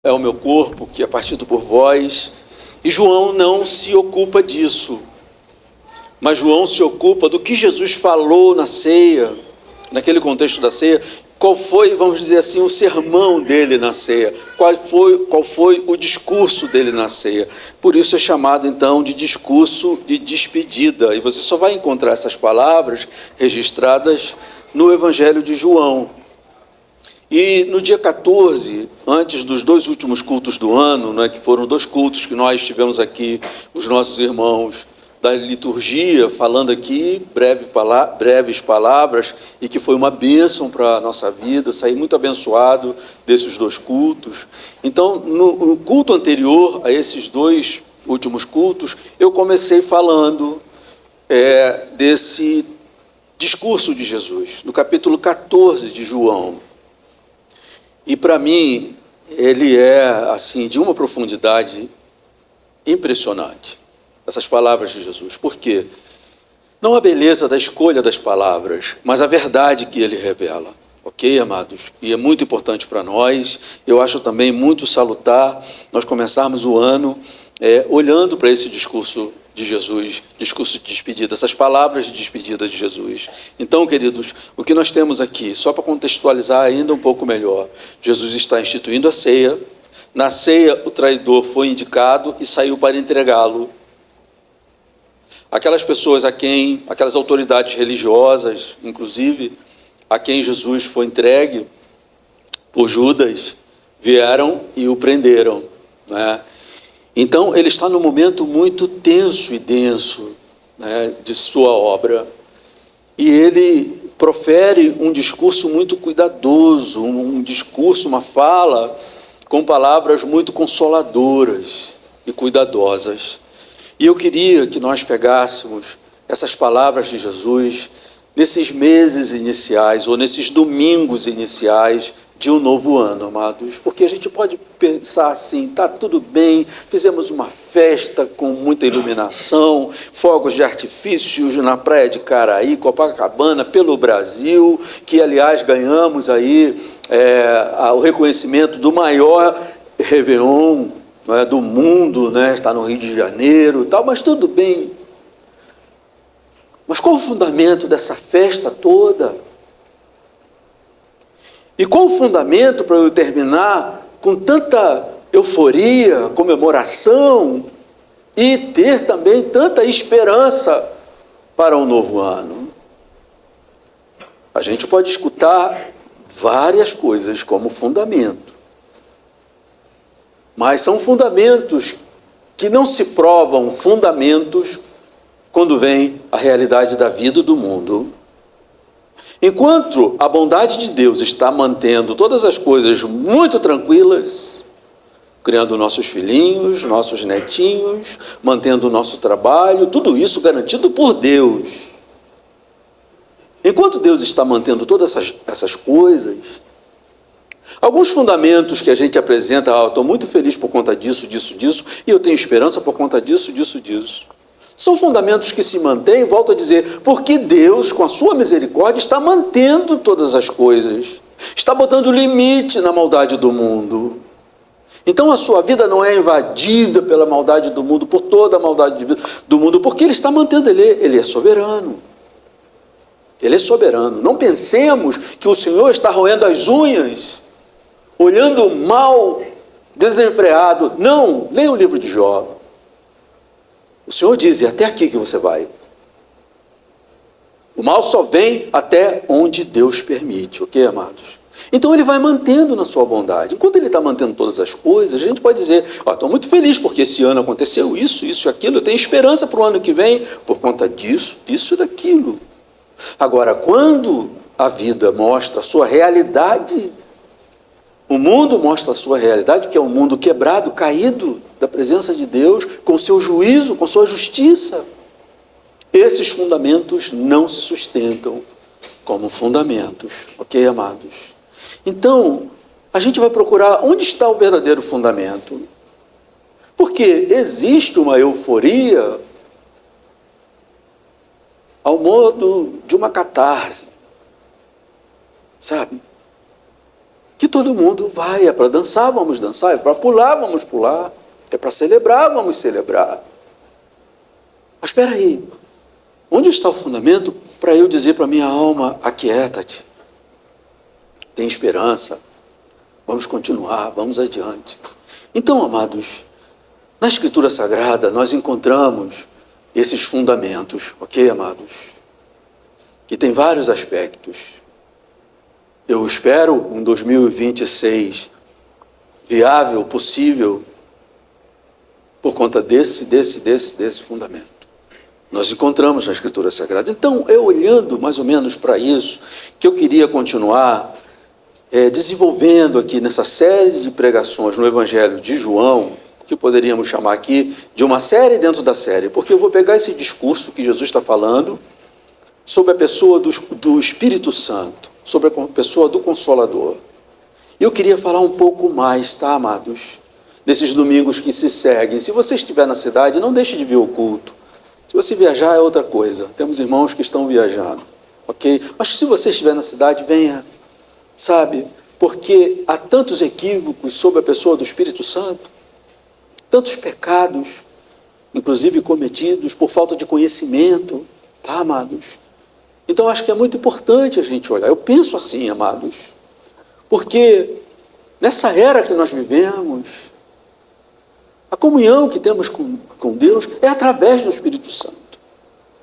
é o meu corpo, que é partido por vós. E João não se ocupa disso, mas João se ocupa do que Jesus falou na ceia, naquele contexto da ceia. Qual foi, vamos dizer assim, o sermão dele na ceia? Qual foi o discurso dele na ceia? Por isso é chamado, então, de discurso de despedida. E você só vai encontrar essas palavras registradas no Evangelho de João. E no dia 14, antes dos dois últimos cultos do ano, né, que foram 2 cultos que nós tivemos aqui, os nossos irmãos da liturgia, falando aqui breves palavras, e que foi uma bênção para a nossa vida, saí muito abençoado desses 2 cultos. Então, no culto anterior a esses 2 últimos cultos, eu comecei falando desse discurso de Jesus, no capítulo 14 de João. E para mim, ele é assim, de uma profundidade impressionante, essas palavras de Jesus. Por quê? Não a beleza da escolha das palavras, mas a verdade que ele revela. Ok, amados? E é muito importante para nós. Eu acho também muito salutar nós começarmos o ano olhando para esse discurso de Jesus, discurso de despedida, essas palavras de despedida de Jesus. Então, queridos, o que nós temos aqui, só para contextualizar ainda um pouco melhor, Jesus está instituindo a ceia. Na ceia, o traidor foi indicado e saiu para entregá-lo. Aquelas pessoas aquelas autoridades religiosas, inclusive, a quem Jesus foi entregue por Judas, vieram e o prenderam, né? Então, ele está num momento muito tenso e denso, né, de sua obra. E ele profere um discurso muito cuidadoso, um discurso, uma fala com palavras muito consoladoras e cuidadosas. E eu queria que nós pegássemos essas palavras de Jesus nesses meses iniciais, ou nesses domingos iniciais de um novo ano, amados, porque a gente pode pensar assim, tá tudo bem, fizemos uma festa com muita iluminação, fogos de artifícios na praia de Caraí, Copacabana, pelo Brasil, que aliás ganhamos aí o reconhecimento do maior Réveillon, né, do mundo, né, está no Rio de Janeiro e tal, mas tudo bem. Mas qual o fundamento dessa festa toda? E qual o fundamento para eu terminar com tanta euforia, comemoração e ter também tanta esperança para um novo ano? A gente pode escutar várias coisas como fundamento, mas são fundamentos que não se provam fundamentos quando vem a realidade da vida do mundo. Enquanto a bondade de Deus está mantendo todas as coisas muito tranquilas, criando nossos filhinhos, nossos netinhos, mantendo o nosso trabalho, tudo isso garantido por Deus. Enquanto Deus está mantendo todas essas coisas, alguns fundamentos que a gente apresenta, estou muito feliz por conta disso, e eu tenho esperança por conta disso. São fundamentos que se mantêm, volto a dizer, porque Deus, com a sua misericórdia, está mantendo todas as coisas, está botando limite na maldade do mundo. Então a sua vida não é invadida pela maldade do mundo, por toda a maldade do mundo, porque Ele está mantendo, Ele é soberano. Ele é soberano. Não pensemos que o Senhor está roendo as unhas, olhando o mal desenfreado. Não, leia o livro de Jó. O Senhor diz, até aqui que você vai. O mal só vem até onde Deus permite, ok, amados? Então ele vai mantendo na sua bondade. Enquanto ele está mantendo todas as coisas, a gente pode dizer, estou muito feliz porque esse ano aconteceu isso e aquilo, eu tenho esperança para o ano que vem, por conta disso e daquilo. Agora, quando a vida mostra a sua realidade, o mundo mostra a sua realidade, que é um mundo quebrado, caído da presença de Deus, com seu juízo, com sua justiça. Esses fundamentos não se sustentam como fundamentos, ok, amados? Então, a gente vai procurar onde está o verdadeiro fundamento. Porque existe uma euforia ao modo de uma catarse, sabe? que todo mundo vai. É para dançar, vamos dançar. É para pular, vamos pular. É para celebrar, vamos celebrar. Mas espera aí, onde está o fundamento para eu dizer para a minha alma: aquieta-te, tem esperança, vamos continuar, vamos adiante. Então, amados, na Escritura Sagrada nós encontramos esses fundamentos, ok, amados? Que tem vários aspectos. Eu espero em 2026 viável, possível, por conta desse fundamento. Nós encontramos na Escritura Sagrada. Então, eu olhando mais ou menos para isso, que eu queria continuar desenvolvendo aqui nessa série de pregações no Evangelho de João, que poderíamos chamar aqui de uma série dentro da série, porque eu vou pegar esse discurso que Jesus está falando sobre a pessoa do Espírito Santo, sobre a pessoa do Consolador. Eu queria falar um pouco mais, tá, amados? Nesses domingos que se seguem. Se você estiver na cidade, não deixe de vir o culto. Se você viajar, é outra coisa. Temos irmãos que estão viajando, ok? Mas se você estiver na cidade, venha, sabe? Porque há tantos equívocos sobre a pessoa do Espírito Santo, tantos pecados, inclusive cometidos por falta de conhecimento, tá, amados? Então, acho que é muito importante a gente olhar. Eu penso assim, amados, porque nessa era que nós vivemos, a comunhão que temos com Deus é através do Espírito Santo.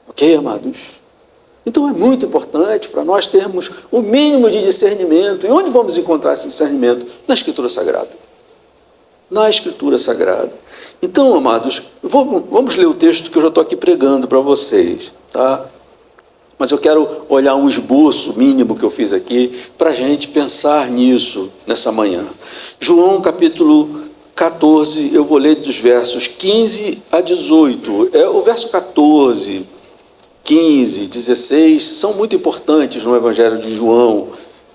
Ok, amados? Então é muito importante para nós termos o mínimo de discernimento. E onde vamos encontrar esse discernimento? Na Escritura Sagrada. Na Escritura Sagrada. Então, amados, vamos ler o texto que eu já estou aqui pregando para vocês, tá? Mas eu quero olhar um esboço mínimo que eu fiz aqui para a gente pensar nisso nessa manhã. João capítulo 14, eu vou ler dos versos 15 a 18. O verso 14, 15, 16 são muito importantes no Evangelho de João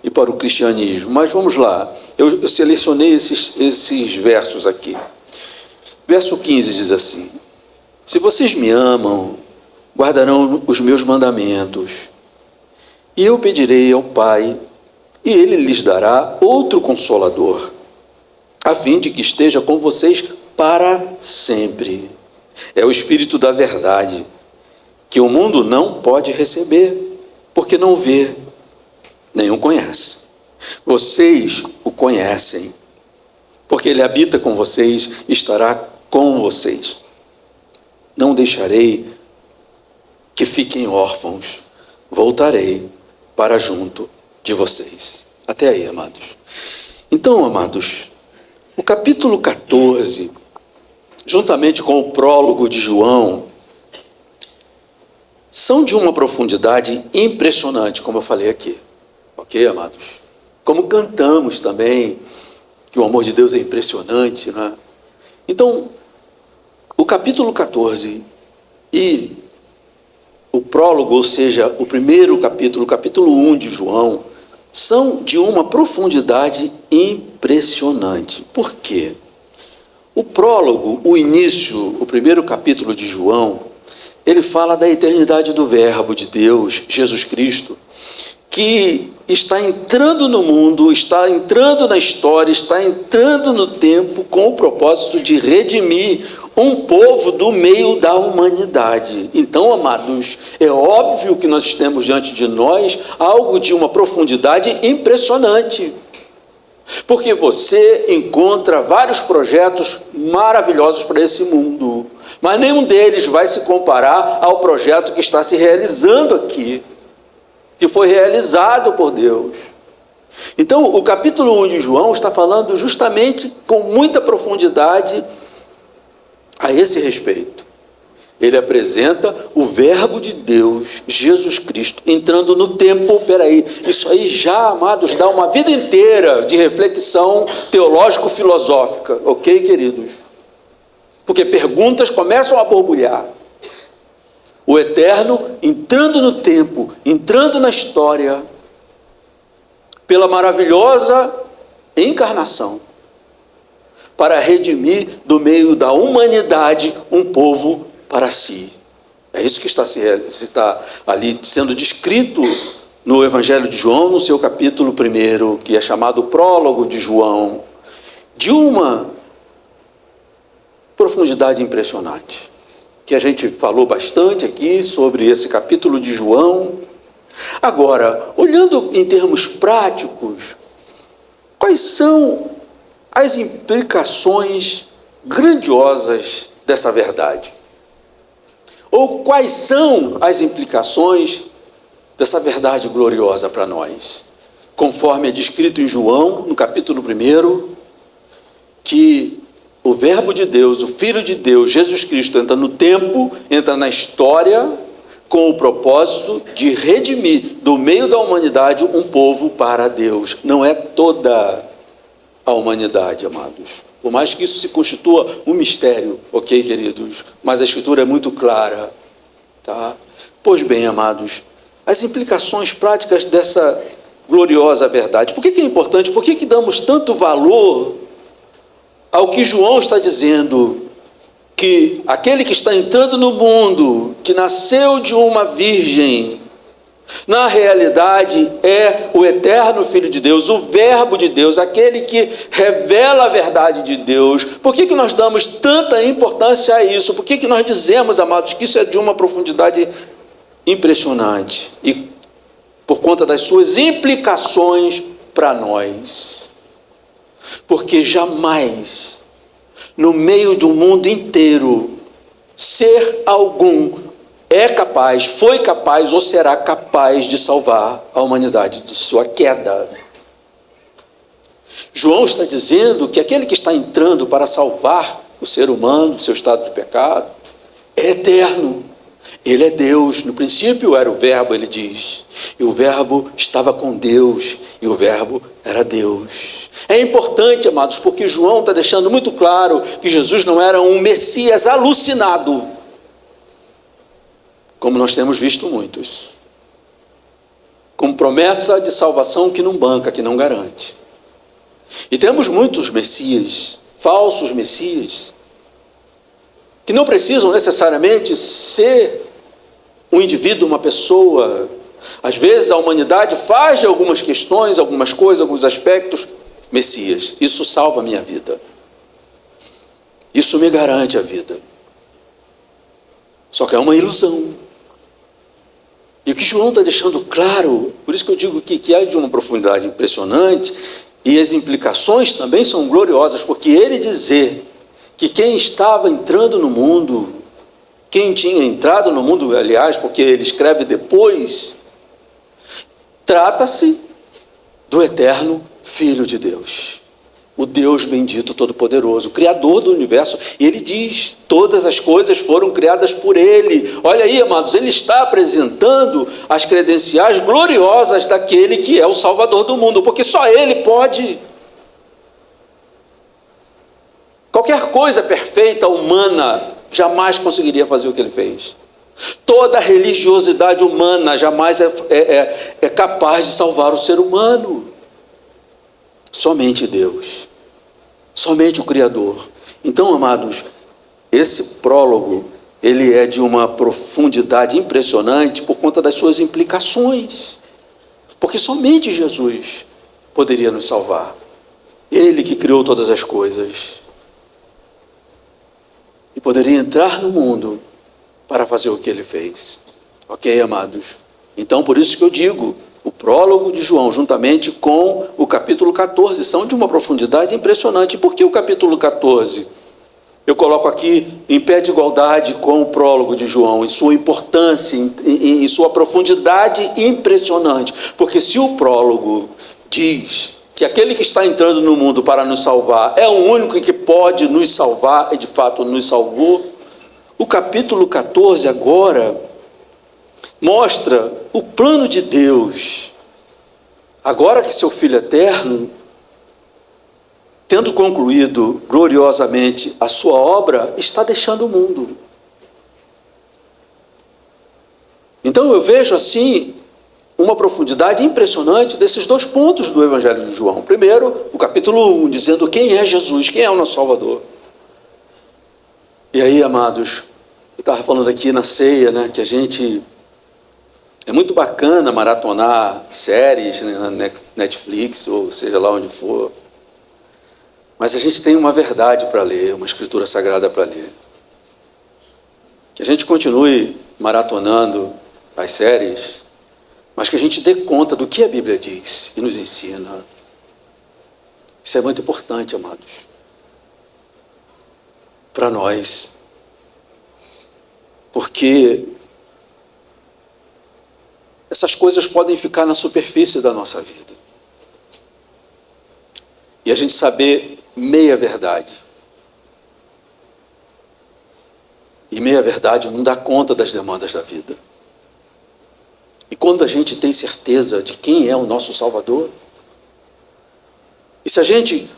e para o cristianismo. Mas vamos lá, eu selecionei esses versos aqui. Verso 15 diz assim: se vocês me amam, guardarão os meus mandamentos, e eu pedirei ao Pai, e Ele lhes dará outro Consolador, a fim de que esteja com vocês para sempre. É o Espírito da verdade, que o mundo não pode receber, porque não vê, nem o conhece. Vocês o conhecem, porque Ele habita com vocês e estará com vocês. Não deixarei que fiquem órfãos, voltarei para junto de vocês. Até aí, amados. Então, amados, o capítulo 14, juntamente com o prólogo de João, são de uma profundidade impressionante, como eu falei aqui. Ok, amados? Como cantamos também, que o amor de Deus é impressionante, né? Então, o capítulo 14 e o prólogo, ou seja, o primeiro capítulo, o capítulo 1 de João, são de uma profundidade impressionante. Por quê? O prólogo, o início, o primeiro capítulo de João, ele fala da eternidade do Verbo de Deus, Jesus Cristo, que está entrando no mundo, está entrando na história, está entrando no tempo com o propósito de redimir um povo do meio da humanidade. Então, amados, é óbvio que nós temos diante de nós algo de uma profundidade impressionante, porque você encontra vários projetos maravilhosos para esse mundo, mas nenhum deles vai se comparar ao projeto que está se realizando aqui, que foi realizado por Deus. Então, o capítulo 1 de João está falando justamente com muita profundidade a esse respeito. Ele apresenta o Verbo de Deus, Jesus Cristo, entrando no tempo. Peraí, isso aí já, amados, dá uma vida inteira de reflexão teológico-filosófica, ok, queridos? Porque perguntas começam a borbulhar. O Eterno entrando no tempo, entrando na história, pela maravilhosa encarnação, para redimir do meio da humanidade um povo para si. É isso que está ali sendo descrito no Evangelho de João, no seu capítulo 1, que é chamado Prólogo de João, de uma profundidade impressionante, que a gente falou bastante aqui sobre esse capítulo de João. Agora, olhando em termos práticos, quais são as implicações grandiosas dessa verdade? Ou quais são as implicações dessa verdade gloriosa para nós? Conforme é descrito em João, no capítulo 1, que o Verbo de Deus, o Filho de Deus, Jesus Cristo, entra no tempo, entra na história, com o propósito de redimir do meio da humanidade um povo para Deus. Não é toda a humanidade, amados. Por mais que isso se constitua um mistério, ok, queridos? Mas a Escritura é muito clara, tá? Pois bem, amados, as implicações práticas dessa gloriosa verdade. Por que é importante? Por que damos tanto valor ao que João está dizendo? Que aquele que está entrando no mundo, que nasceu de uma virgem, na realidade é o eterno Filho de Deus, o Verbo de Deus, aquele que revela a verdade de Deus. Por que nós damos tanta importância a isso? Por que nós dizemos, amados, que isso é de uma profundidade impressionante? E por conta das suas implicações para nós. Porque jamais, no meio do mundo inteiro, ser algum é capaz, foi capaz ou será capaz de salvar a humanidade de sua queda. João está dizendo que aquele que está entrando para salvar o ser humano do seu estado de pecado é eterno. Ele é Deus. No princípio era o Verbo, ele diz. E o Verbo estava com Deus. E o Verbo era Deus. É importante, amados, porque João está deixando muito claro que Jesus não era um Messias alucinado, como nós temos visto muitos, com promessa de salvação que não banca, que não garante. E temos muitos Messias, falsos Messias, que não precisam necessariamente ser um indivíduo, uma pessoa. Às vezes a humanidade faz de algumas questões, algumas coisas, alguns aspectos, Messias. Isso salva a minha vida. Isso me garante a vida. Só que é uma ilusão. E o que João está deixando claro, por isso que eu digo que é de uma profundidade impressionante, e as implicações também são gloriosas, porque ele dizer que quem estava entrando no mundo, quem tinha entrado no mundo, aliás, porque ele escreve depois, trata-se do eterno Filho de Deus, o Deus bendito, todo-poderoso, o Criador do universo. E ele diz, todas as coisas foram criadas por ele. Olha aí, amados, ele está apresentando as credenciais gloriosas daquele que é o Salvador do mundo, porque só ele pode. Qualquer coisa perfeita, humana, jamais conseguiria fazer o que ele fez. Toda religiosidade humana jamais é capaz de salvar o ser humano. Somente Deus, somente o Criador. Então, amados, esse prólogo, ele é de uma profundidade impressionante por conta das suas implicações, porque somente Jesus poderia nos salvar. Ele que criou todas as coisas e poderia entrar no mundo para fazer o que ele fez. Ok, amados? Então, por isso que eu digo, o prólogo de João, juntamente com o capítulo 14, são de uma profundidade impressionante. Por que o capítulo 14? Eu coloco aqui em pé de igualdade com o prólogo de João, em sua importância, em sua profundidade impressionante. Porque se o prólogo diz que aquele que está entrando no mundo para nos salvar é o único que pode nos salvar, e de fato nos salvou, o capítulo 14 agora mostra o plano de Deus, agora que seu Filho eterno, tendo concluído gloriosamente a sua obra, está deixando o mundo. Então eu vejo assim uma profundidade impressionante desses dois pontos do Evangelho de João. Primeiro, o capítulo 1, dizendo quem é Jesus, quem é o nosso Salvador. E aí, amados, eu estava falando aqui na ceia, né, que a gente É muito bacana maratonar séries, né, na Netflix, ou seja lá onde for. Mas a gente tem uma verdade para ler, uma escritura sagrada para ler. Que a gente continue maratonando as séries, mas que a gente dê conta do que a Bíblia diz e nos ensina. Isso é muito importante, amados, para nós. Porque essas coisas podem ficar na superfície da nossa vida. E a gente saber meia verdade. E meia verdade não dá conta das demandas da vida. E quando a gente tem certeza de quem é o nosso Salvador, e se a gente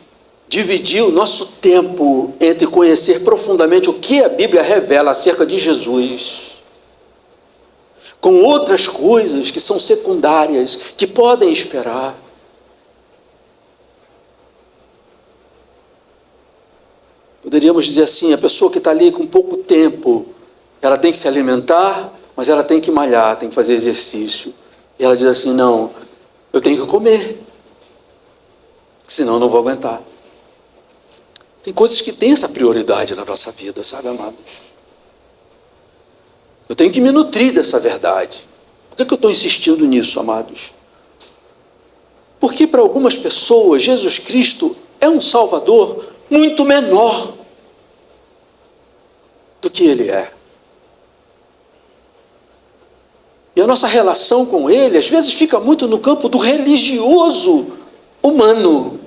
dividir o nosso tempo entre conhecer profundamente o que a Bíblia revela acerca de Jesus, com outras coisas que são secundárias, que podem esperar, poderíamos dizer assim, a pessoa que está ali com pouco tempo, ela tem que se alimentar, mas ela tem que malhar, tem que fazer exercício. E ela diz assim, não, eu tenho que comer, senão eu não vou aguentar. Tem coisas que têm essa prioridade na nossa vida, sabe, amados? Eu tenho que me nutrir dessa verdade. Por que eu estou insistindo nisso, amados? Porque para algumas pessoas, Jesus Cristo é um Salvador muito menor do que Ele é. E a nossa relação com Ele, às vezes, fica muito no campo do religioso humano,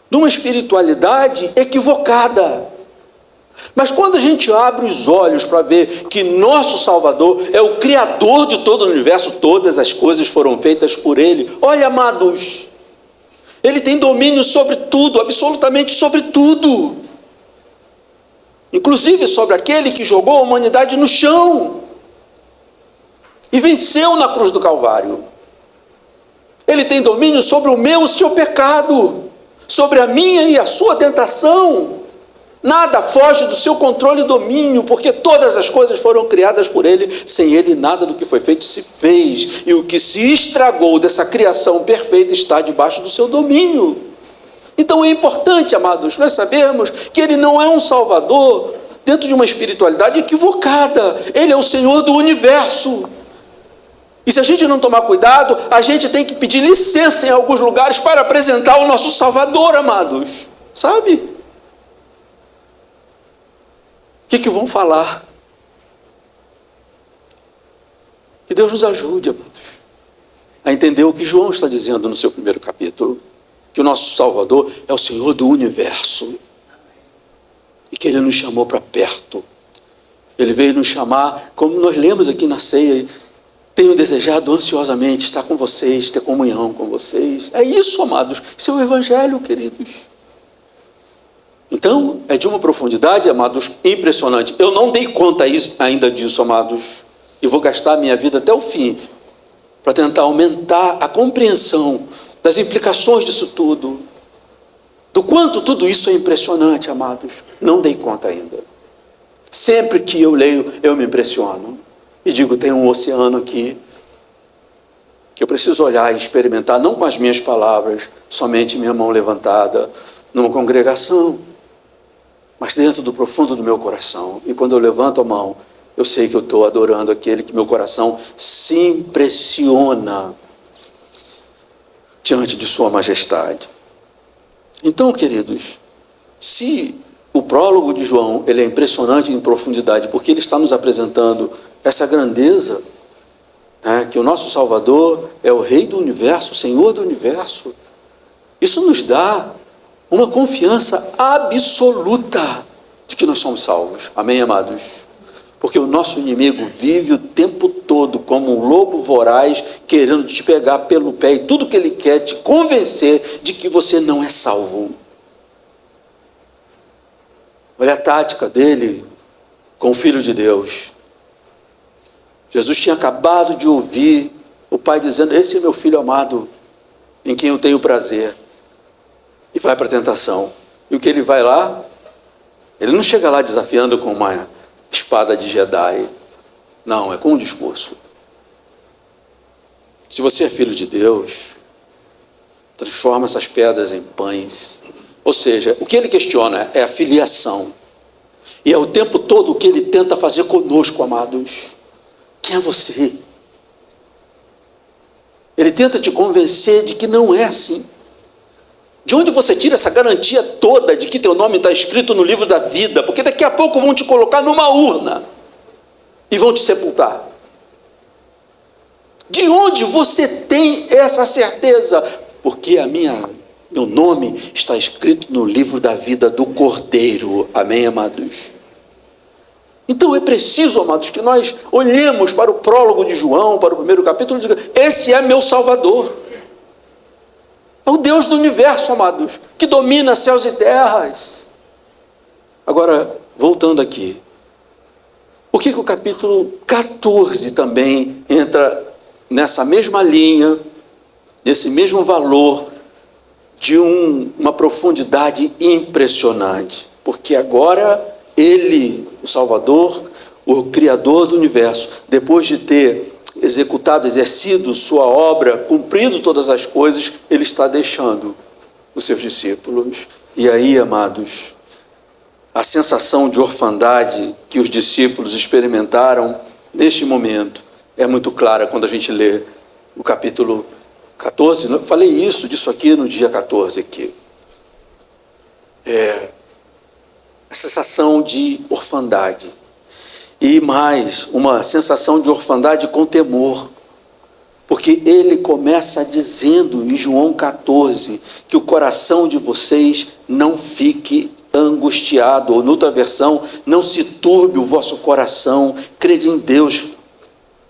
de uma espiritualidade equivocada. Mas quando a gente abre os olhos para ver que nosso Salvador é o Criador de todo o universo, todas as coisas foram feitas por Ele. Olha, amados, Ele tem domínio sobre tudo, absolutamente sobre tudo. Inclusive sobre aquele que jogou a humanidade no chão e venceu na cruz do Calvário. Ele tem domínio sobre o meu e o seu pecado, sobre a minha e a sua tentação. Nada foge do seu controle e domínio, porque todas as coisas foram criadas por Ele. Sem Ele, nada do que foi feito se fez. E o que se estragou dessa criação perfeita está debaixo do seu domínio. Então é importante, amados, nós sabermos que Ele não é um Salvador dentro de uma espiritualidade equivocada. Ele é o Senhor do universo. E se a gente não tomar cuidado, a gente tem que pedir licença em alguns lugares para apresentar o nosso Salvador, amados. Sabe? O que vão falar? Que Deus nos ajude, amados, a entender o que João está dizendo no seu primeiro capítulo, que o nosso Salvador é o Senhor do universo, e que Ele nos chamou para perto. Ele veio nos chamar, como nós lemos aqui na ceia, tenho desejado ansiosamente estar com vocês, ter comunhão com vocês. É isso, amados, isso é o Evangelho, queridos. Então, é de uma profundidade, amados, impressionante. Eu não dei conta ainda disso, amados, e vou gastar a minha vida até o fim para tentar aumentar a compreensão das implicações disso tudo, do quanto tudo isso é impressionante, amados. Não dei conta ainda. Sempre que eu leio, eu me impressiono e digo, tem um oceano aqui que eu preciso olhar e experimentar, não com as minhas palavras, somente minha mão levantada numa congregação, mas dentro do profundo do meu coração. E quando eu levanto a mão, eu sei que eu estou adorando aquele que meu coração se impressiona diante de sua majestade. Então, queridos, se o prólogo de João ele é impressionante em profundidade, porque ele está nos apresentando essa grandeza, né, que o nosso Salvador é o Rei do Universo, o Senhor do Universo, isso nos dá uma confiança absoluta de que nós somos salvos. Amém, amados? Porque o nosso inimigo vive o tempo todo como um lobo voraz, querendo te pegar pelo pé, e tudo que ele quer é te convencer de que você não é salvo. Olha a tática dele com o Filho de Deus. Jesus tinha acabado de ouvir o Pai dizendo, esse é meu Filho amado, em quem eu tenho prazer. E vai para a tentação. E o que ele vai lá? Ele não chega lá desafiando com uma espada de Jedi. Não, é com um discurso. Se você é filho de Deus, transforma essas pedras em pães. Ou seja, o que ele questiona é a filiação. E é o tempo todo o que ele tenta fazer conosco, amados. Quem é você? Ele tenta te convencer de que não é assim. De onde você tira essa garantia toda de que teu nome está escrito no livro da vida? Porque daqui a pouco vão te colocar numa urna e vão te sepultar. De onde você tem essa certeza? Porque meu nome está escrito no livro da vida do Cordeiro. Amém, amados? Então é preciso, amados, que nós olhemos para o prólogo de João, para o primeiro capítulo, e digamos: esse é meu Salvador. É o Deus do universo, amados, que domina céus e terras. Agora, voltando aqui, por que o capítulo 14 também entra nessa mesma linha, nesse mesmo valor de uma profundidade impressionante? Porque agora ele, o Salvador, o Criador do universo, depois de ter exercido sua obra, cumprido todas as coisas, ele está deixando os seus discípulos. E aí, amados, a sensação de orfandade que os discípulos experimentaram neste momento é muito clara quando a gente lê o capítulo 14. Eu falei disso aqui no dia 14 aqui. A sensação de orfandade. E mais, uma sensação de orfandade com temor. Porque ele começa dizendo em João 14 que o coração de vocês não fique angustiado, ou noutra versão, não se turbe o vosso coração, crede em Deus,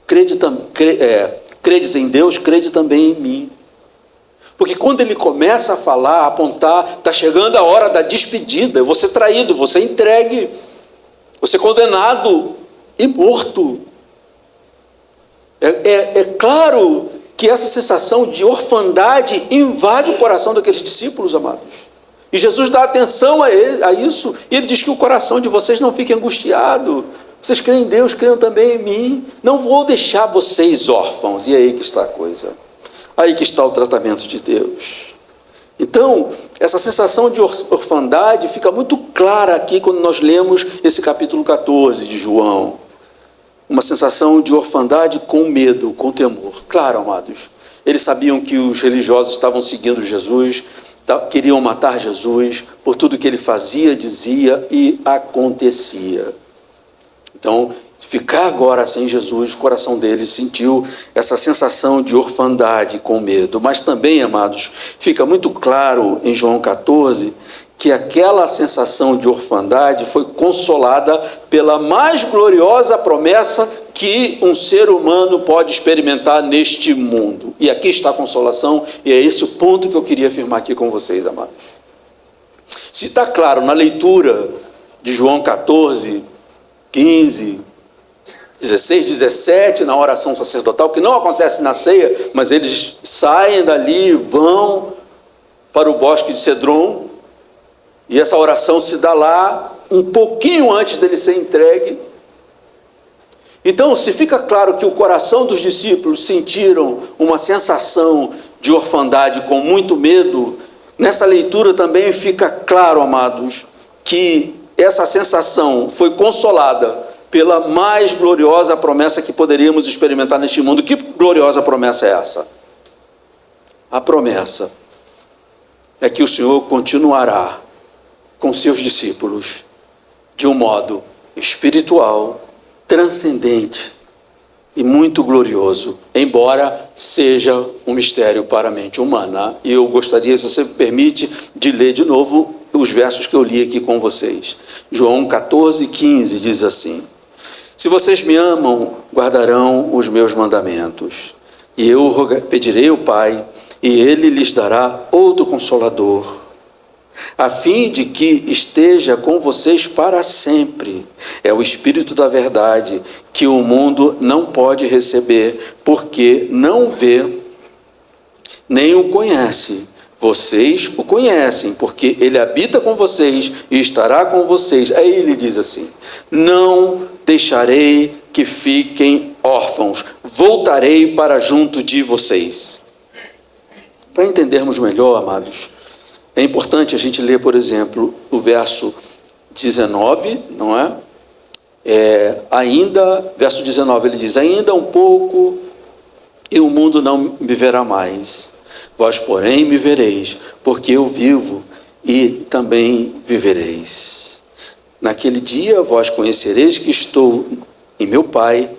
credes em Deus, crede também em mim. Porque quando ele começa a falar, a apontar, está chegando a hora da despedida, eu vou ser traído, vou ser entregue, vou ser condenado e morto. É claro que essa sensação de orfandade invade o coração daqueles discípulos, amados. E Jesus dá atenção a isso, e ele diz que o coração de vocês não fique angustiado. Vocês creem em Deus, creiam também em mim. Não vou deixar vocês órfãos. E aí que está a coisa. Aí que está o tratamento de Deus. Então, essa sensação de orfandade fica muito clara aqui quando nós lemos esse capítulo 14 de João. Uma sensação de orfandade com medo, com temor. Claro, amados, eles sabiam que os religiosos estavam seguindo Jesus, queriam matar Jesus por tudo que ele fazia, dizia e acontecia. Então, ficar agora sem Jesus, o coração deles sentiu essa sensação de orfandade com medo. Mas também, amados, fica muito claro em João 14 que aquela sensação de orfandade foi consolada pela mais gloriosa promessa que um ser humano pode experimentar neste mundo. E aqui está a consolação, e é esse o ponto que eu queria afirmar aqui com vocês, amados. Se está claro na leitura de João 14, 15, 16, 17, na oração sacerdotal, que não acontece na ceia, mas eles saem dali, vão para o bosque de Cedron, e essa oração se dá lá, um pouquinho antes dele ser entregue. Então, se fica claro que o coração dos discípulos sentiram uma sensação de orfandade com muito medo, nessa leitura também fica claro, amados, que essa sensação foi consolada pela mais gloriosa promessa que poderíamos experimentar neste mundo. Que gloriosa promessa é essa? A promessa é que o Senhor continuará com seus discípulos de um modo espiritual, transcendente e muito glorioso, embora seja um mistério para a mente humana. E eu gostaria, se você me permite, de ler de novo os versos que eu li aqui com vocês. João 14, 15 diz assim: se vocês me amam, guardarão os meus mandamentos, e eu pedirei ao Pai, e ele lhes dará outro Consolador, a fim de que esteja com vocês para sempre. É o Espírito da verdade, que o mundo não pode receber, porque não vê, nem o conhece. Vocês o conhecem, porque ele habita com vocês e estará com vocês. Aí ele diz assim: não deixarei que fiquem órfãos, voltarei para junto de vocês. Para entendermos melhor, amados, é importante a gente ler, por exemplo, o verso 19, não é? Verso 19, ele diz: ainda um pouco e o mundo não me verá mais. Vós, porém, me vereis, porque eu vivo e também vivereis. Naquele dia vós conhecereis que estou em meu Pai,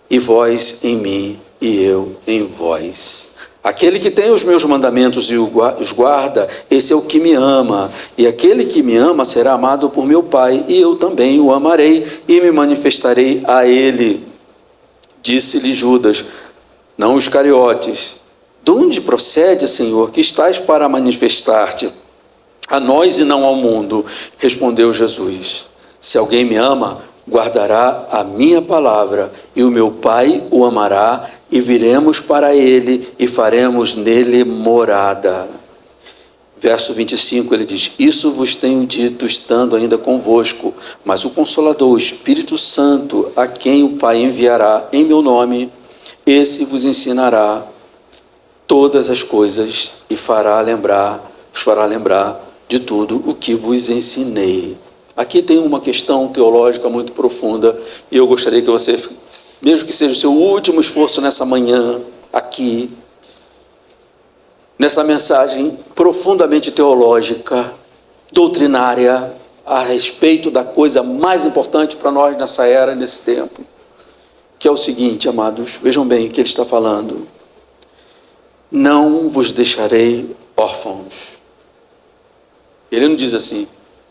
e vós em mim, e eu em vós. Aquele que tem os meus mandamentos e os guarda, esse é o que me ama. E aquele que me ama será amado por meu Pai, e eu também o amarei e me manifestarei a ele. Disse-lhe Judas, não os Iscariotes: de onde procede, Senhor, que estás para manifestar-te a nós e não ao mundo? Respondeu Jesus: se alguém me ama, guardará a minha palavra, e o meu Pai o amará, e viremos para ele e faremos nele morada. Verso 25, ele diz: isso vos tenho dito estando ainda convosco, mas o Consolador, o Espírito Santo, a quem o Pai enviará em meu nome, esse vos ensinará todas as coisas e os fará lembrar de tudo o que vos ensinei. Aqui tem uma questão teológica muito profunda, e eu gostaria que você, mesmo que seja o seu último esforço nessa manhã, aqui, nessa mensagem profundamente teológica, doutrinária, a respeito da coisa mais importante para nós nessa era, nesse tempo, que é o seguinte, amados, vejam bem o que ele está falando: não vos deixarei órfãos. Ele não diz assim,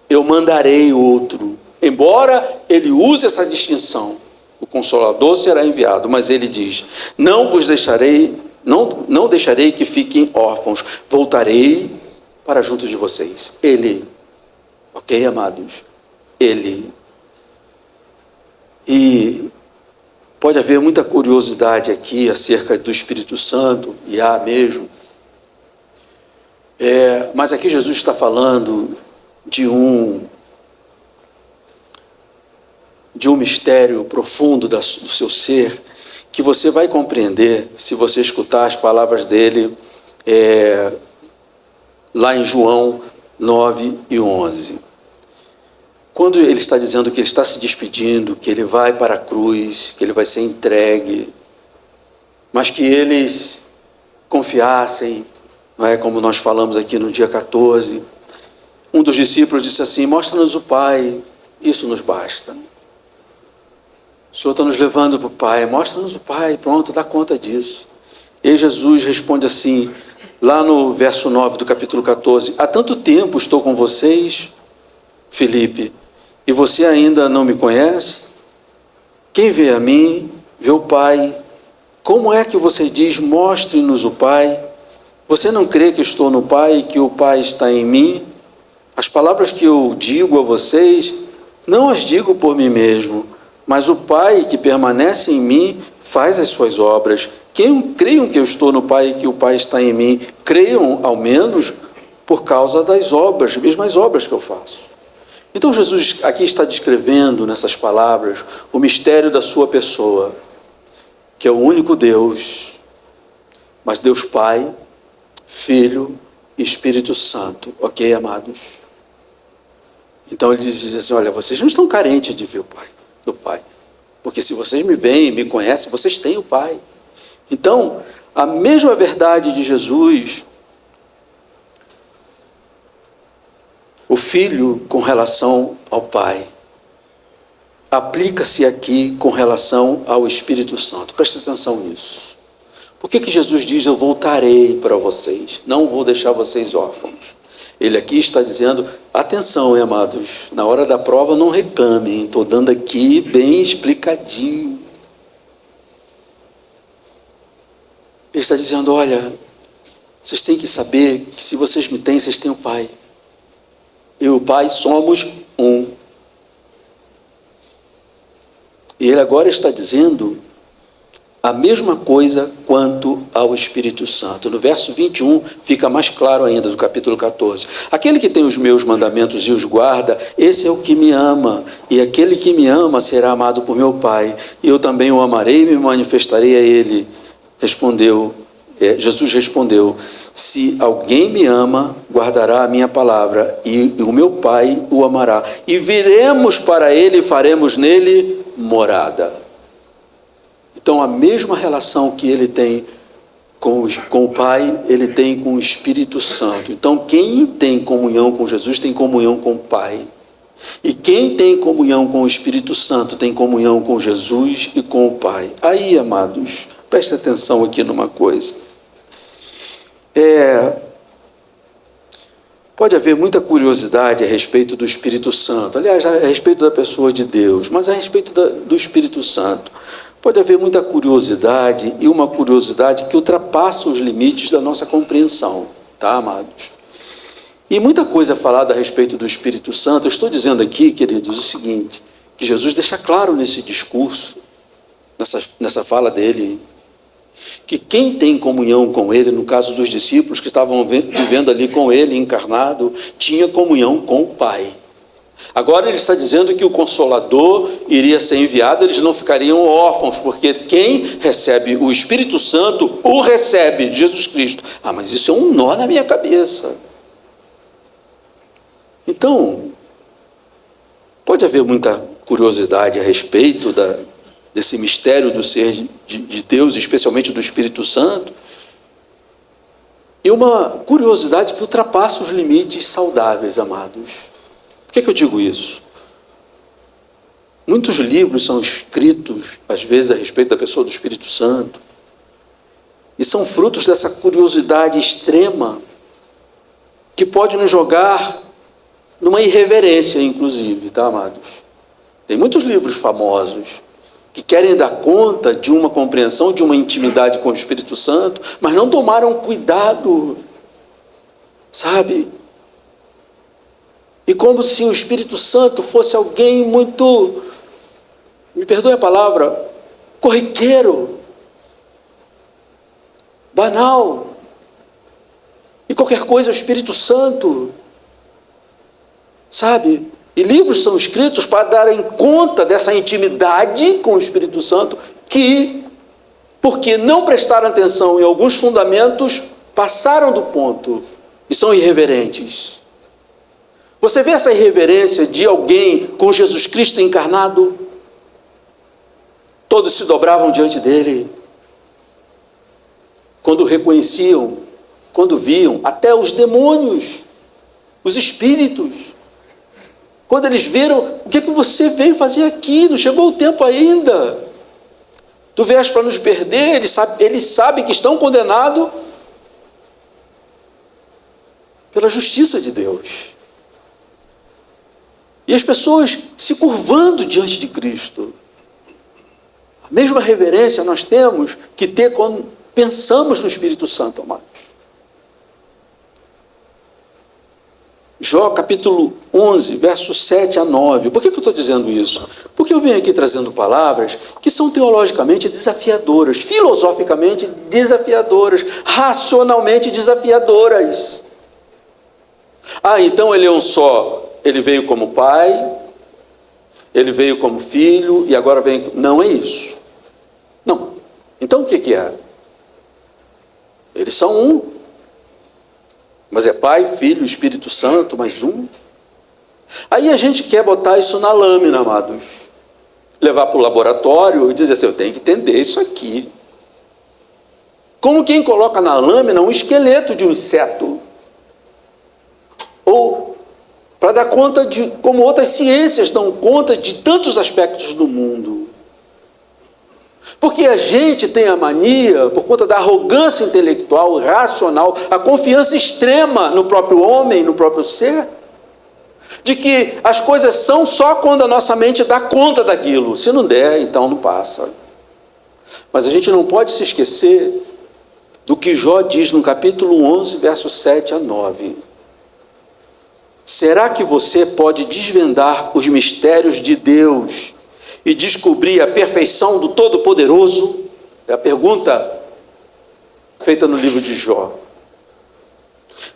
eu mandarei outro, embora ele use essa distinção, o Consolador será enviado, mas ele diz, não vos deixarei, não deixarei que fiquem órfãos, voltarei para junto de vocês. Ele, ok, amados? Ele. E pode haver muita curiosidade aqui acerca do Espírito Santo, e há mesmo, mas aqui Jesus está falando de um mistério profundo do seu ser, que você vai compreender se você escutar as palavras dele lá em João 9 e 11. Quando ele está dizendo que ele está se despedindo, que ele vai para a cruz, que ele vai ser entregue, mas que eles confiassem, não é, como nós falamos aqui no dia 14, um dos discípulos disse assim, mostra-nos o Pai, isso nos basta. O Senhor está nos levando para o Pai, mostra-nos o Pai, pronto, dá conta disso. E Jesus responde assim, lá no verso 9 do capítulo 14, há tanto tempo estou com vocês, Filipe, e você ainda não me conhece? Quem vê a mim, vê o Pai. Como é que você diz, mostre-nos o Pai? Você não crê que estou no Pai e que o Pai está em mim? As palavras que eu digo a vocês, não as digo por mim mesmo, mas o Pai que permanece em mim faz as suas obras. Creiam que eu estou no Pai e que o Pai está em mim, creiam ao menos por causa das obras, mesmas obras que eu faço. Então Jesus aqui está descrevendo nessas palavras o mistério da sua pessoa, que é o único Deus, mas Deus Pai, Filho e Espírito Santo, ok, amados? Então ele diz assim, olha, vocês não estão carentes de ver o Pai, do Pai, porque se vocês me veem, me conhecem, vocês têm o Pai. Então, a mesma verdade de Jesus, o Filho com relação ao Pai, aplica-se aqui com relação ao Espírito Santo. Presta atenção nisso. Por que Jesus diz, eu voltarei para vocês, não vou deixar vocês órfãos? Ele aqui está dizendo, atenção, amados, na hora da prova não reclamem, estou dando aqui bem explicadinho. Ele está dizendo, olha, vocês têm que saber que se vocês me têm, vocês têm o Pai. Eu e o Pai somos um. E ele agora está dizendo, a mesma coisa quanto ao Espírito Santo. No verso 21 fica mais claro ainda, do capítulo 14. Aquele que tem os meus mandamentos e os guarda, esse é o que me ama, e aquele que me ama será amado por meu Pai, e eu também o amarei e me manifestarei a ele. Jesus respondeu: se alguém me ama, guardará a minha palavra, e o meu Pai o amará, e viremos para ele e faremos nele morada. Então, a mesma relação que ele tem com o Pai, ele tem com o Espírito Santo. Então, quem tem comunhão com Jesus tem comunhão com o Pai. E quem tem comunhão com o Espírito Santo tem comunhão com Jesus e com o Pai. Aí, amados, preste atenção aqui numa coisa. Pode haver muita curiosidade a respeito do Espírito Santo. Aliás, a respeito da pessoa de Deus, mas a respeito do Espírito Santo. Pode haver muita curiosidade, e uma curiosidade que ultrapassa os limites da nossa compreensão, tá, amados? E muita coisa falada a respeito do Espírito Santo. Eu estou dizendo aqui, queridos, o seguinte, que Jesus deixa claro nesse discurso, nessa fala dele, que quem tem comunhão com ele, no caso dos discípulos que estavam vivendo ali com ele, encarnado, tinha comunhão com o Pai. Agora ele está dizendo que o Consolador iria ser enviado, eles não ficariam órfãos, porque quem recebe o Espírito Santo, o recebe, Jesus Cristo. Mas isso é um nó na minha cabeça. Então, pode haver muita curiosidade a respeito desse mistério do ser de Deus, especialmente do Espírito Santo, e uma curiosidade que ultrapassa os limites saudáveis, amados. Por que eu digo isso? Muitos livros são escritos, às vezes, a respeito da pessoa do Espírito Santo, e são frutos dessa curiosidade extrema, que pode nos jogar numa irreverência, inclusive, tá, amados? Tem muitos livros famosos que querem dar conta de uma compreensão, de uma intimidade com o Espírito Santo, mas não tomaram cuidado, sabe? E como se o Espírito Santo fosse alguém muito, me perdoe a palavra, corriqueiro, banal. E qualquer coisa é o Espírito Santo, sabe? E livros são escritos para darem conta dessa intimidade com o Espírito Santo, que, porque não prestaram atenção em alguns fundamentos, passaram do ponto e são irreverentes. Você vê essa irreverência de alguém com Jesus Cristo encarnado? Todos se dobravam diante dele. Quando o reconheciam, quando viam, até os demônios, os espíritos. Quando eles viram, o que você veio fazer aqui? Não chegou o tempo ainda. Tu vieste para nos perder, eles sabem que estão condenados pela justiça de Deus. E as pessoas se curvando diante de Cristo. A mesma reverência nós temos que ter quando pensamos no Espírito Santo, amados. Jó capítulo 11, versos 7 a 9. Por que eu estou dizendo isso? Porque eu venho aqui trazendo palavras que são teologicamente desafiadoras, filosoficamente desafiadoras, racionalmente desafiadoras. Então ele é um só. Ele veio como pai, ele veio como filho, e agora vem... Não é isso. Não. Então o que é? Eles são um. Mas é Pai, Filho, Espírito Santo, mais um. Aí a gente quer botar isso na lâmina, amados. Levar para o laboratório e dizer assim, eu tenho que entender isso aqui. Como quem coloca na lâmina um esqueleto de um inseto. Ou para dar conta de como outras ciências dão conta de tantos aspectos do mundo. Porque a gente tem a mania, por conta da arrogância intelectual, racional, a confiança extrema no próprio homem, no próprio ser, de que as coisas são só quando a nossa mente dá conta daquilo. Se não der, então não passa. Mas a gente não pode se esquecer do que Jó diz no capítulo 11, versos 7 a 9. Será que você pode desvendar os mistérios de Deus e descobrir a perfeição do Todo-Poderoso? É a pergunta feita no livro de Jó.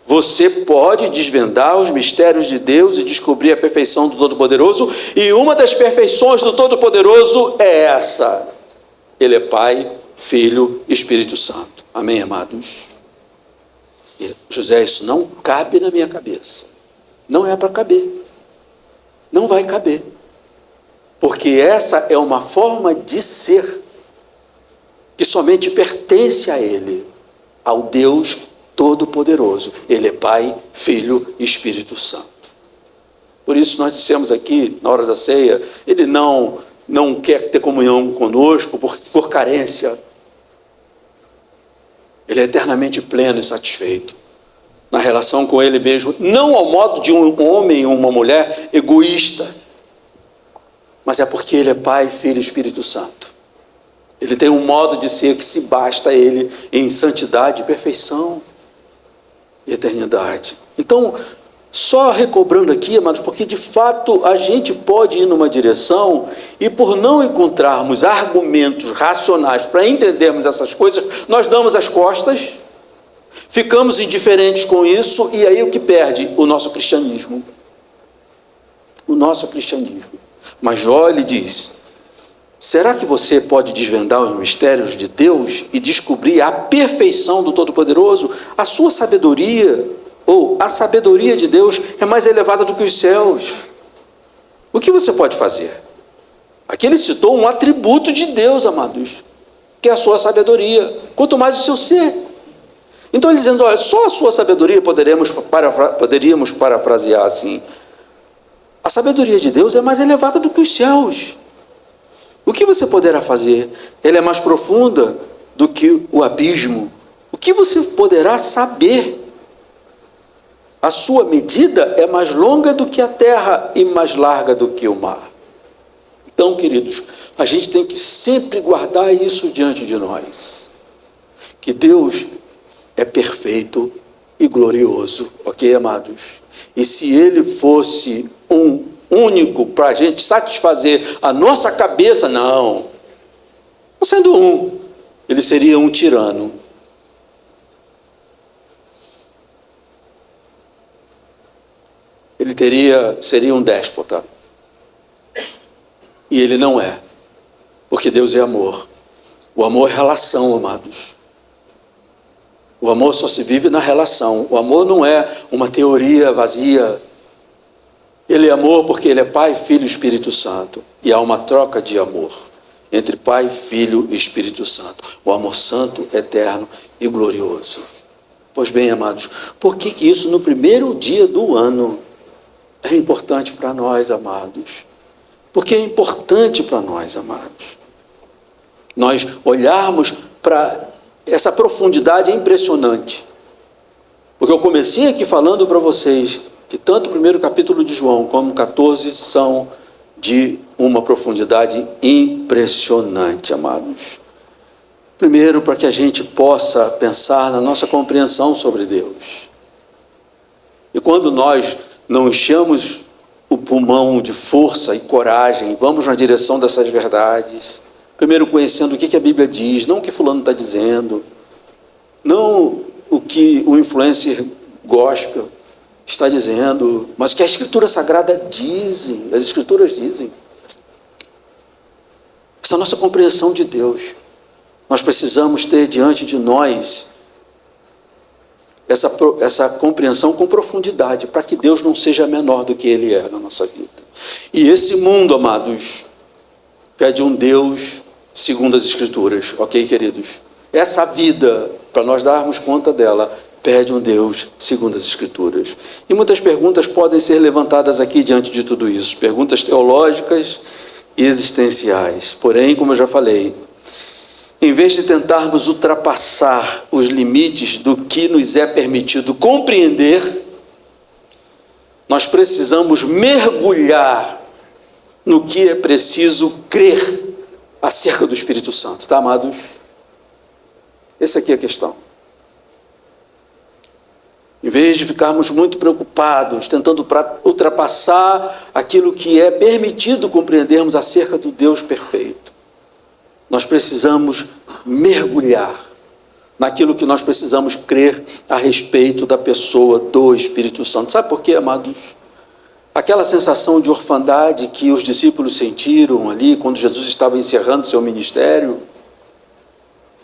Você pode desvendar os mistérios de Deus e descobrir a perfeição do Todo-Poderoso, e uma das perfeições do Todo-Poderoso é essa: Ele é Pai, Filho e Espírito Santo. Amém, amados? E, José, isso não cabe na minha cabeça. Não é para caber. Não vai caber. Porque essa é uma forma de ser que somente pertence a Ele, ao Deus Todo-Poderoso. Ele é Pai, Filho e Espírito Santo. Por isso nós dissemos aqui, na hora da ceia, Ele não quer ter comunhão conosco por carência. Ele é eternamente pleno e satisfeito na relação com Ele mesmo, não ao modo de um homem ou uma mulher egoísta, mas é porque Ele é Pai, Filho e Espírito Santo. Ele tem um modo de ser que se basta a Ele em santidade, perfeição e eternidade. Então, só recobrando aqui, amados, porque de fato a gente pode ir numa direção e por não encontrarmos argumentos racionais para entendermos essas coisas, nós damos as costas, ficamos indiferentes com isso, e aí o que perde? O nosso cristianismo. O nosso cristianismo. Mas Jó lhe diz: será que você pode desvendar os mistérios de Deus e descobrir a perfeição do Todo-Poderoso? A sua sabedoria, ou a sabedoria de Deus, é mais elevada do que os céus. O que você pode fazer? Aqui ele citou um atributo de Deus, amados, que é a sua sabedoria, quanto mais o seu ser. Então ele dizendo: olha, só a sua sabedoria poderíamos parafrasear assim: a sabedoria de Deus é mais elevada do que os céus. O que você poderá fazer? Ela é mais profunda do que o abismo. O que você poderá saber? A sua medida é mais longa do que a terra e mais larga do que o mar. Então, queridos, a gente tem que sempre guardar isso diante de nós, que Deus é perfeito e glorioso, ok, amados? E se Ele fosse um único para a gente satisfazer a nossa cabeça, não. Sendo um, Ele seria um tirano. Ele seria um déspota. E Ele não é, porque Deus é amor. O amor é relação, amados. O amor só se vive na relação. O amor não é uma teoria vazia. Ele é amor porque Ele é Pai, Filho e Espírito Santo. E há uma troca de amor entre Pai, Filho e Espírito Santo. O amor santo, eterno e glorioso. Pois bem, amados, por que isso no primeiro dia do ano é importante para nós, amados? Porque é importante para nós, amados, nós olharmos para essa profundidade. É impressionante. Porque eu comecei aqui falando para vocês que tanto o primeiro capítulo de João como o 14 são de uma profundidade impressionante, amados. Primeiro, para que a gente possa pensar na nossa compreensão sobre Deus. E quando nós não enchemos o pulmão de força e coragem, vamos na direção dessas verdades, primeiro conhecendo o que a Bíblia diz, não o que fulano está dizendo, não o que o influencer gospel está dizendo, mas que a Escritura Sagrada dizem, as Escrituras dizem. Essa é a nossa compreensão de Deus. Nós precisamos ter diante de nós essa compreensão com profundidade, para que Deus não seja menor do que Ele é na nossa vida. E esse mundo, amados, pede um Deus segundo as Escrituras, ok, queridos? Essa vida, para nós darmos conta dela, pede um Deus segundo as Escrituras. E muitas perguntas podem ser levantadas aqui diante de tudo isso, perguntas teológicas e existenciais. Porém, como eu já falei, em vez de tentarmos ultrapassar os limites do que nos é permitido compreender, nós precisamos mergulhar no que é preciso crer acerca do Espírito Santo, tá, amados? Essa aqui é a questão. Em vez de ficarmos muito preocupados, tentando ultrapassar aquilo que é permitido compreendermos acerca do Deus perfeito, nós precisamos mergulhar naquilo que nós precisamos crer a respeito da pessoa do Espírito Santo. Sabe por quê, amados? Aquela sensação de orfandade que os discípulos sentiram ali, quando Jesus estava encerrando seu ministério,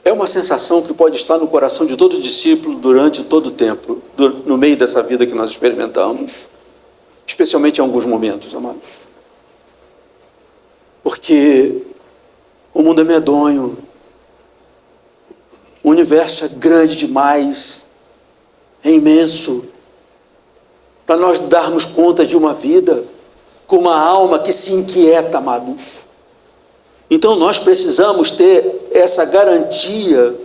é uma sensação que pode estar no coração de todo discípulo durante todo o tempo, no meio dessa vida que nós experimentamos, especialmente em alguns momentos, amados. Porque o mundo é medonho, o universo é grande demais, é imenso, para nós darmos conta de uma vida com uma alma que se inquieta, amados. Então nós precisamos ter essa garantia,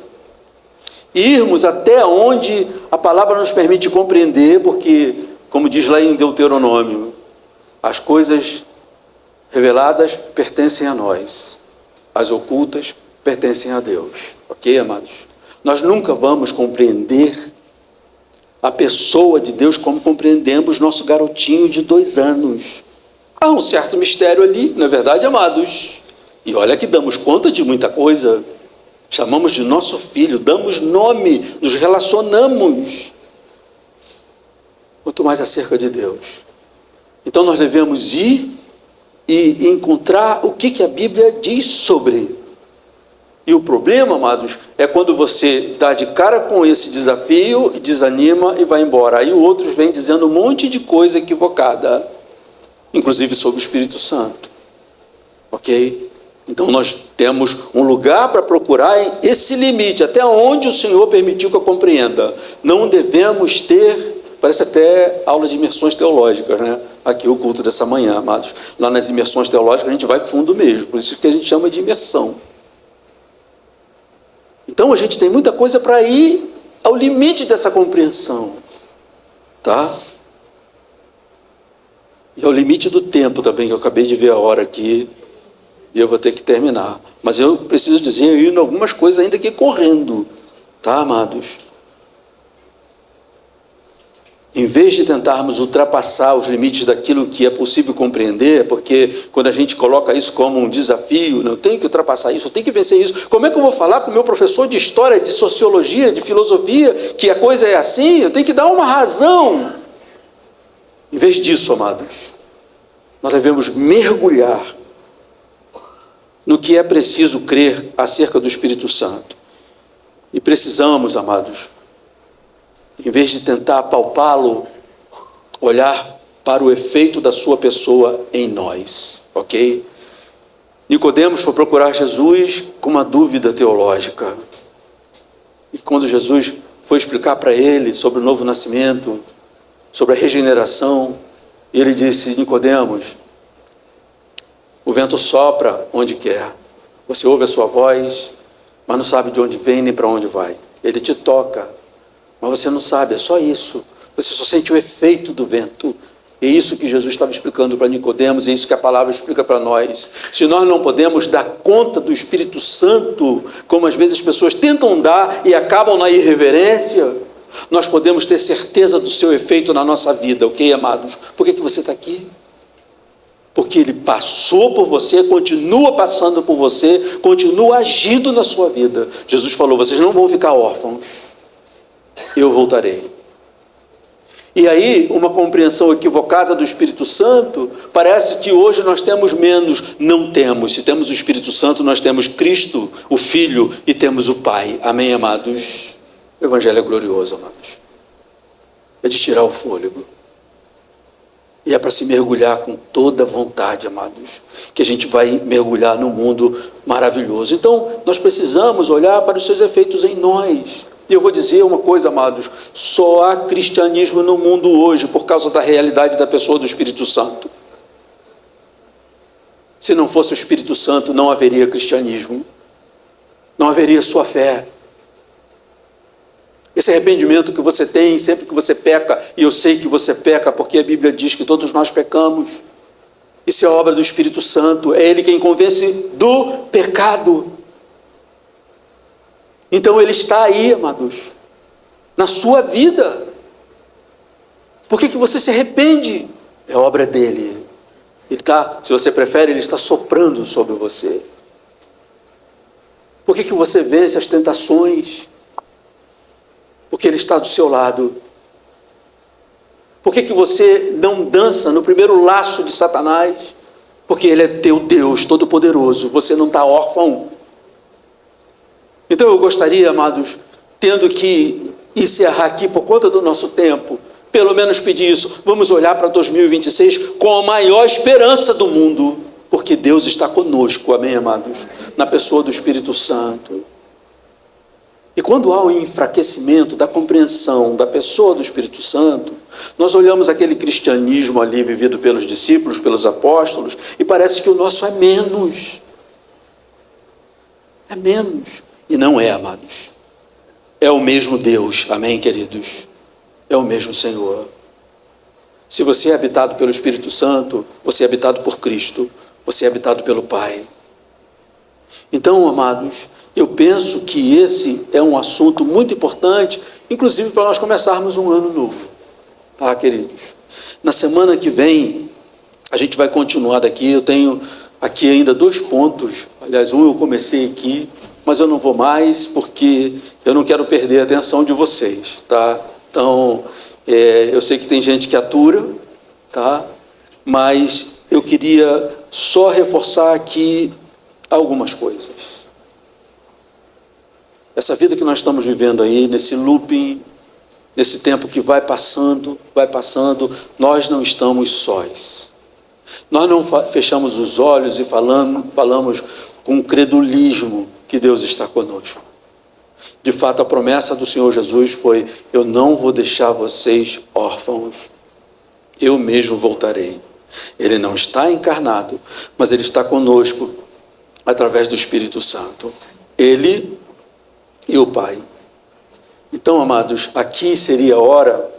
irmos até onde a palavra nos permite compreender, porque, como diz lá em Deuteronômio, as coisas reveladas pertencem a nós, as ocultas pertencem a Deus. Ok, amados? Nós nunca vamos compreender a pessoa de Deus como compreendemos nosso garotinho de 2 anos. Há um certo mistério ali, não é verdade, amados? E olha que damos conta de muita coisa. Chamamos de nosso filho, damos nome, nos relacionamos. Quanto mais acerca de Deus. Então nós devemos ir e encontrar o que a Bíblia diz sobre. E o problema, amados, é quando você dá de cara com esse desafio, desanima e vai embora. Aí outros vêm dizendo um monte de coisa equivocada, inclusive sobre o Espírito Santo. Ok? Então nós temos um lugar para procurar esse limite, até onde o Senhor permitiu que eu compreenda. Não devemos ter, parece até aula de imersões teológicas, né? Aqui o culto dessa manhã, amados. Lá nas imersões teológicas a gente vai fundo mesmo, por isso que a gente chama de imersão. Então a gente tem muita coisa para ir ao limite dessa compreensão, tá? E ao limite do tempo também, que eu acabei de ver a hora aqui, e eu vou ter que terminar. Mas eu preciso dizer ainda algumas coisas ainda aqui correndo, tá, amados? Em vez de tentarmos ultrapassar os limites daquilo que é possível compreender, porque quando a gente coloca isso como um desafio, eu tenho que ultrapassar isso, eu tenho que vencer isso. Como é que eu vou falar com o meu professor de história, de sociologia, de filosofia, que a coisa é assim? Eu tenho que dar uma razão. Em vez disso, amados, nós devemos mergulhar no que é preciso crer acerca do Espírito Santo. E precisamos, amados, em vez de tentar apalpá-lo, olhar para o efeito da sua pessoa em nós, ok? Nicodemos foi procurar Jesus com uma dúvida teológica. E quando Jesus foi explicar para ele sobre o novo nascimento, sobre a regeneração, ele disse: Nicodemos, o vento sopra onde quer, você ouve a sua voz, mas não sabe de onde vem nem para onde vai. Ele te toca, mas você não sabe, é só isso. Você só sente o efeito do vento. É isso que Jesus estava explicando para Nicodemos, é isso que a palavra explica para nós. Se nós não podemos dar conta do Espírito Santo, como às vezes as pessoas tentam dar e acabam na irreverência, nós podemos ter certeza do seu efeito na nossa vida, ok, amados? Por que você está aqui? Porque ele passou por você, continua passando por você, continua agindo na sua vida. Jesus falou: vocês não vão ficar órfãos, eu voltarei. E aí, uma compreensão equivocada do Espírito Santo, parece que hoje nós temos menos. Não temos. Se temos o Espírito Santo, nós temos Cristo, o Filho, e temos o Pai. Amém, amados? O Evangelho é glorioso, amados. É de tirar o fôlego. E é para se mergulhar com toda vontade, amados, que a gente vai mergulhar num mundo maravilhoso. Então, nós precisamos olhar para os seus efeitos em nós. E eu vou dizer uma coisa, amados: só há cristianismo no mundo hoje por causa da realidade da pessoa do Espírito Santo. Se não fosse o Espírito Santo, não haveria cristianismo, não haveria sua fé. Esse arrependimento que você tem sempre que você peca, e eu sei que você peca porque a Bíblia diz que todos nós pecamos, isso é obra do Espírito Santo, é Ele quem convence do pecado. Então Ele está aí, amados, na sua vida. Por que você se arrepende? É obra dEle. Ele está, se você prefere, Ele está soprando sobre você. Por que você vence as tentações? Porque Ele está do seu lado. Por que você não dança no primeiro laço de Satanás? Porque Ele é teu Deus Todo-Poderoso, você não está órfão. Então eu gostaria, amados, tendo que encerrar aqui por conta do nosso tempo, pelo menos pedir isso, vamos olhar para 2026 com a maior esperança do mundo, porque Deus está conosco, amém, amados? Na pessoa do Espírito Santo. E quando há um enfraquecimento da compreensão da pessoa do Espírito Santo, nós olhamos aquele cristianismo ali vivido pelos discípulos, pelos apóstolos, e parece que o nosso é menos. É menos. E não é, amados. É o mesmo Deus, amém, queridos? É o mesmo Senhor. Se você é habitado pelo Espírito Santo, você é habitado por Cristo, você é habitado pelo Pai. Então, amados, eu penso que esse é um assunto muito importante, inclusive para nós começarmos um ano novo, tá, queridos? Na semana que vem, a gente vai continuar daqui, eu tenho aqui ainda 2 pontos, aliás, um eu comecei aqui, mas eu não vou mais, porque eu não quero perder a atenção de vocês, tá? Então, eu sei que tem gente que atura, tá? Mas eu queria só reforçar aqui algumas coisas. Essa vida que nós estamos vivendo aí, nesse looping, nesse tempo que vai passando, nós não estamos sós. Nós não fechamos os olhos e falamos com credulismo que Deus está conosco. De fato, a promessa do Senhor Jesus foi: eu não vou deixar vocês órfãos, eu mesmo voltarei. Ele não está encarnado, mas Ele está conosco através do Espírito Santo. Ele e o Pai. Então, amados, aqui seria a hora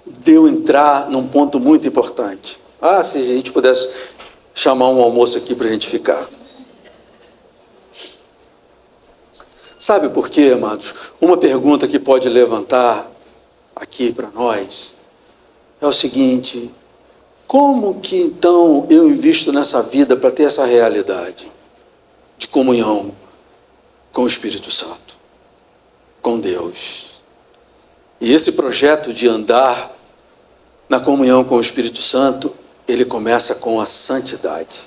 de eu entrar num ponto muito importante. Se a gente pudesse chamar um almoço aqui para a gente ficar. Sabe por quê, amados? Uma pergunta que pode levantar aqui para nós é o seguinte: como que então eu invisto nessa vida para ter essa realidade de comunhão com o Espírito Santo, com Deus? E esse projeto de andar na comunhão com o Espírito Santo, ele começa com a santidade,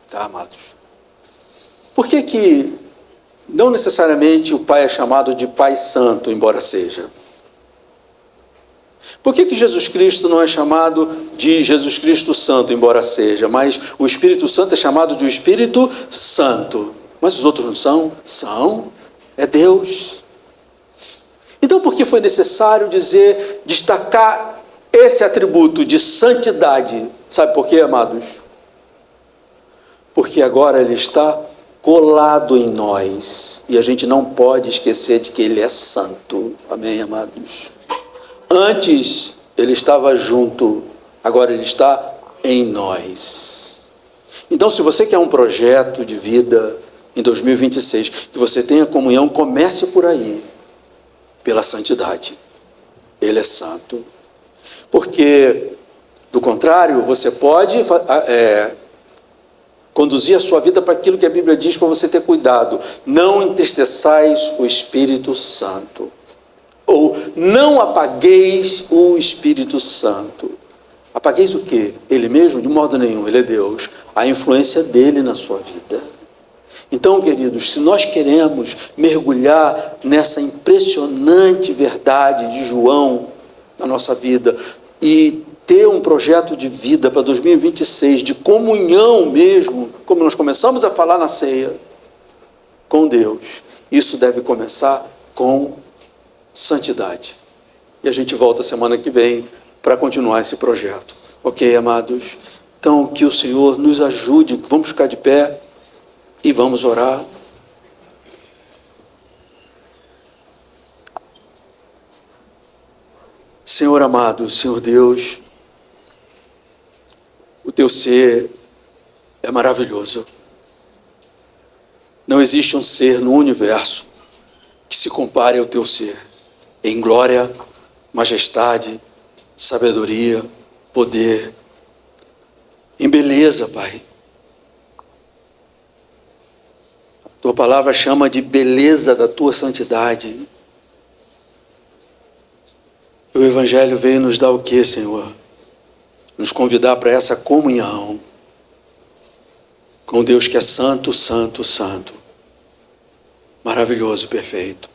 tá, amados? Por que não necessariamente o Pai é chamado de Pai Santo, embora seja? Por que Jesus Cristo não é chamado de Jesus Cristo Santo, embora seja, mas o Espírito Santo é chamado de Espírito Santo? Mas os outros não são? São. É Deus. Então, por que foi necessário destacar esse atributo de santidade? Sabe por quê, amados? Porque agora Ele está colado em nós, e a gente não pode esquecer de que Ele é santo. Amém, amados? Antes Ele estava junto, agora Ele está em nós. Então, se você quer um projeto de vida em 2026, que você tenha comunhão, comece por aí, pela santidade. Ele é santo. Porque, do contrário, você pode conduzir a sua vida para aquilo que a Bíblia diz para você ter cuidado. Não entristeçais o Espírito Santo. Ou não apagueis o Espírito Santo. Apagueis o quê? Ele mesmo? De modo nenhum, Ele é Deus. A influência dEle na sua vida. Então, queridos, se nós queremos mergulhar nessa impressionante verdade de João na nossa vida e ter um projeto de vida para 2026, de comunhão mesmo, como nós começamos a falar na ceia, com Deus, isso deve começar com santidade. E a gente volta semana que vem para continuar esse projeto. Ok, amados? Então, que o Senhor nos ajude. Vamos ficar de pé e vamos orar. Senhor amado, Senhor Deus, o teu ser é maravilhoso. Não existe um ser no universo que se compare ao teu ser em glória, majestade, sabedoria, poder, em beleza, Pai. Tua palavra chama de beleza da tua santidade. O Evangelho veio nos dar o quê, Senhor? Nos convidar para essa comunhão com Deus que é santo, santo, santo, maravilhoso, perfeito.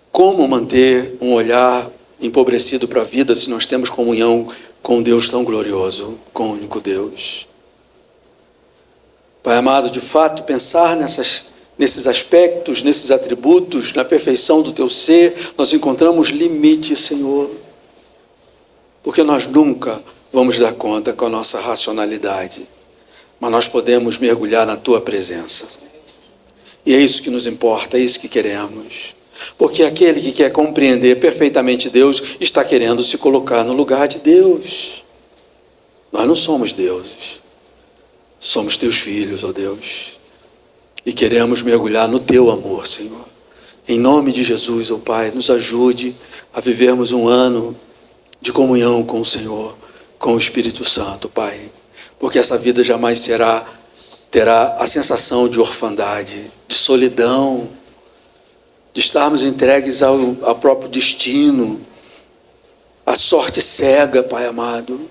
Como manter um olhar empobrecido para a vida se nós temos comunhão com Deus tão glorioso, com o único Deus? Pai amado, de fato, pensar nesses aspectos, nesses atributos, na perfeição do Teu ser, nós encontramos limites, Senhor, porque nós nunca vamos dar conta com a nossa racionalidade, mas nós podemos mergulhar na Tua presença, e é isso que nos importa, é isso que queremos, porque aquele que quer compreender perfeitamente Deus, está querendo se colocar no lugar de Deus. Nós não somos deuses, somos Teus filhos, ó Deus, e queremos mergulhar no Teu amor, Senhor. Em nome de Jesus, ó Pai, nos ajude a vivermos um ano de comunhão com o Senhor, com o Espírito Santo, Pai, porque essa vida jamais terá a sensação de orfandade, de solidão, de estarmos entregues ao próprio destino, à sorte cega, Pai amado.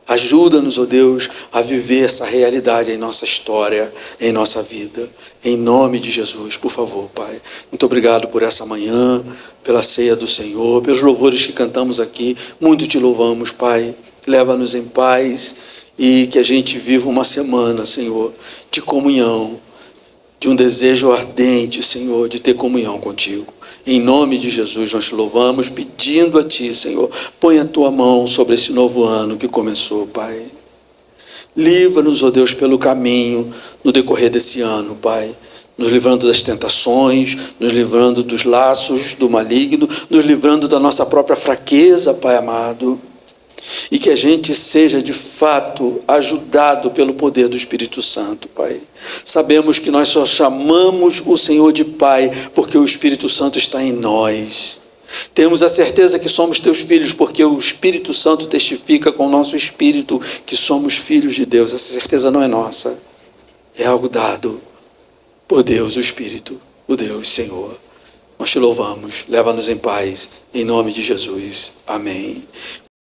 Ajuda-nos, ó Deus, a viver essa realidade em nossa história, em nossa vida. Em nome de Jesus, por favor, Pai. Muito obrigado por essa manhã, pela ceia do Senhor, pelos louvores que cantamos aqui. Muito te louvamos, Pai. Leva-nos em paz e que a gente viva uma semana, Senhor, de comunhão, de um desejo ardente, Senhor, de ter comunhão contigo. Em nome de Jesus nós te louvamos, pedindo a Ti, Senhor, põe a Tua mão sobre esse novo ano que começou, Pai. Livra-nos, ó Deus, pelo caminho no decorrer desse ano, Pai, nos livrando das tentações, nos livrando dos laços do maligno, nos livrando da nossa própria fraqueza, Pai amado, e que a gente seja de fato ajudado pelo poder do Espírito Santo, Pai. Sabemos que nós só chamamos o Senhor de Pai porque o Espírito Santo está em nós. Temos a certeza que somos Teus filhos porque o Espírito Santo testifica com o nosso espírito que somos filhos de Deus. Essa certeza não é nossa, é algo dado por Deus, o Espírito, o Deus Senhor. Nós te louvamos, leva-nos em paz, em nome de Jesus. Amém.